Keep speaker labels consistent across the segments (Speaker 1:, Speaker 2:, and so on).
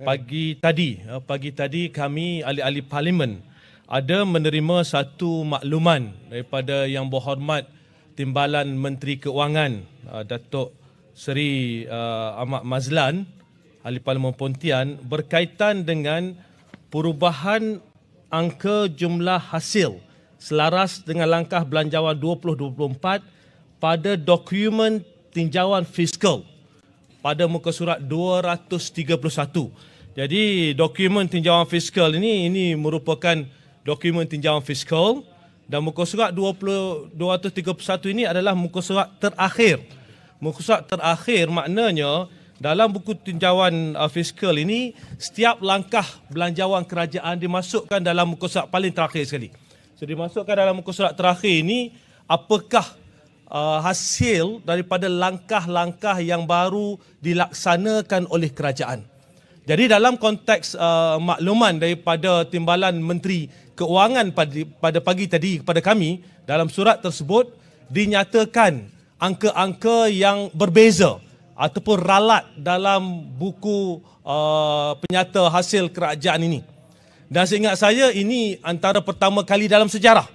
Speaker 1: Pagi tadi kami ahli-ahli parlimen ada menerima satu makluman daripada Yang Berhormat Timbalan Menteri Keuangan Datuk Seri Ahmad Mazlan, Ahli Parlimen Pontian, berkaitan dengan perubahan angka jumlah hasil selaras dengan langkah belanjawan 2024 pada dokumen tinjauan fiskal pada muka surat 231. Jadi dokumen tinjauan fiskal ini merupakan dokumen tinjauan fiskal dan muka surat 231 ini adalah muka surat terakhir. Muka surat terakhir maknanya dalam buku tinjauan fiskal ini setiap langkah belanjawan kerajaan dimasukkan dalam muka surat paling terakhir sekali. So dimasukkan dalam muka surat terakhir ini apakah hasil daripada langkah-langkah yang baru dilaksanakan oleh kerajaan. Jadi dalam konteks makluman daripada Timbalan Menteri Keuangan pada pagi tadi kepada kami, dalam surat tersebut dinyatakan angka-angka yang berbeza ataupun ralat dalam buku penyata hasil kerajaan ini. Dan seingat saya ini antara pertama kali dalam sejarah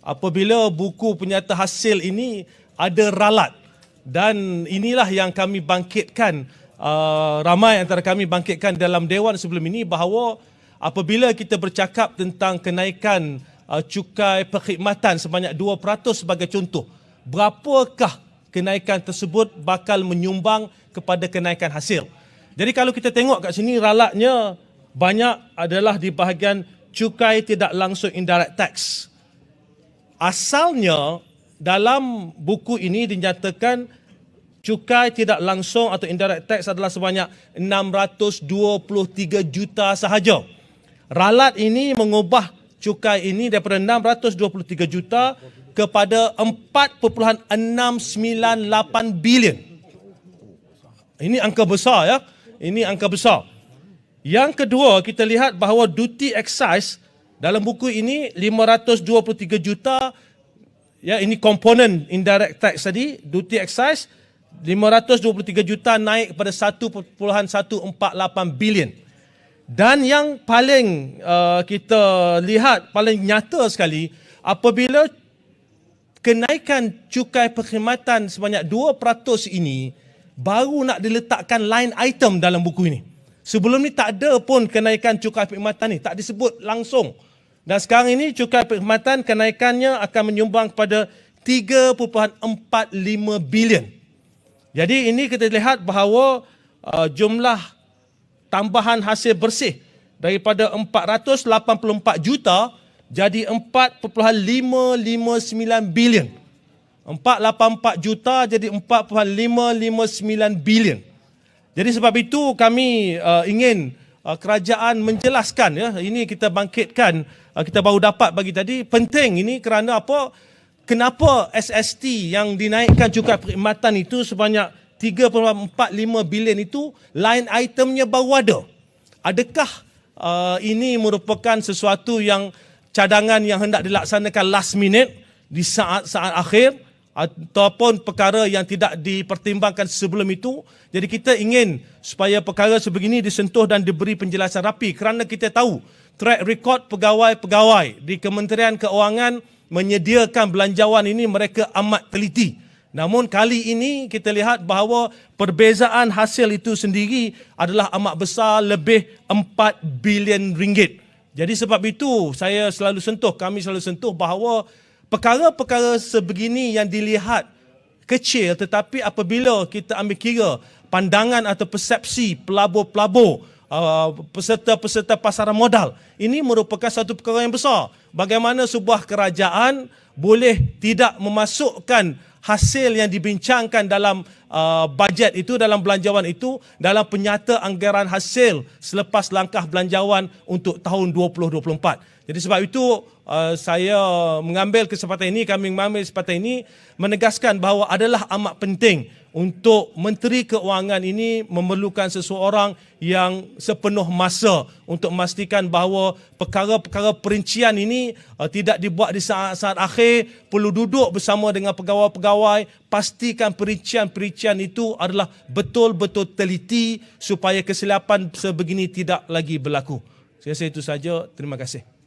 Speaker 1: apabila buku penyata hasil ini ada ralat. Dan inilah yang kami bangkitkan, ramai antara kami bangkitkan dalam Dewan sebelum ini, bahawa apabila kita bercakap tentang kenaikan cukai perkhidmatan sebanyak 2% sebagai contoh, berapakah kenaikan tersebut bakal menyumbang kepada kenaikan hasil. Jadi kalau kita tengok kat sini, ralatnya banyak adalah di bahagian cukai tidak langsung indirect tax. Asalnya dalam buku ini dinyatakan cukai tidak langsung atau indirect tax adalah sebanyak 623 juta sahaja. Ralat ini mengubah cukai ini daripada 623 juta kepada 4.698 bilion. Ini angka besar ya. Ini angka besar. Yang kedua, kita lihat bahawa duty excise dalam buku ini 523 juta, ya, ini komponen indirect tax tadi, duty excise 523 juta naik kepada 1.148 bilion. Dan yang paling kita lihat paling nyata sekali, apabila kenaikan cukai perkhidmatan sebanyak 2% ini baru nak diletakkan line item dalam buku ini. Sebelum ni tak ada pun kenaikan cukai perkhidmatan ni, tak disebut langsung. Dan sekarang ini cukai perkhidmatan kenaikannya akan menyumbang kepada 3.45 bilion. Jadi ini kita lihat bahawa jumlah tambahan hasil bersih daripada 484 juta jadi 4.559 bilion. 484 juta jadi 4.559 bilion. Jadi sebab itu kami ingin kerajaan menjelaskan, ya, ini kita bangkitkan, kita baru dapat pagi tadi, penting ini kerana apa? Kenapa SST yang dinaikkan cukai perkhidmatan itu sebanyak 3.45 bilion itu line itemnya baru ada? Adakah ini merupakan sesuatu yang cadangan yang hendak dilaksanakan last minute di saat-saat akhir ataupun perkara yang tidak dipertimbangkan sebelum itu? Jadi kita ingin supaya perkara sebegini disentuh dan diberi penjelasan rapi, kerana kita tahu track record pegawai-pegawai di Kementerian Keuangan menyediakan belanjawan ini mereka amat teliti. Namun kali ini kita lihat bahawa perbezaan hasil itu sendiri adalah amat besar, lebih 4 bilion ringgit. Jadi sebab itu kami selalu sentuh bahawa perkara-perkara sebegini yang dilihat kecil, tetapi apabila kita ambil kira pandangan atau persepsi pelabur-pelabur, peserta-peserta pasaran modal, ini merupakan satu perkara yang besar. Bagaimana sebuah kerajaan boleh tidak memasukkan hasil yang dibincangkan dalam bajet itu, dalam belanjawan itu, dalam penyata anggaran hasil selepas langkah belanjawan untuk tahun 2024. Jadi sebab itu kami mengambil kesempatan ini menegaskan bahawa adalah amat penting untuk Menteri Keuangan ini memerlukan seseorang yang sepenuh masa untuk memastikan bahawa perkara-perkara perincian ini tidak dibuat di saat-saat akhir, perlu duduk bersama dengan pegawai-pegawai, pastikan perincian-perincian itu adalah betul-betul teliti supaya kesilapan sebegini tidak lagi berlaku. Saya rasa itu saja. Terima kasih.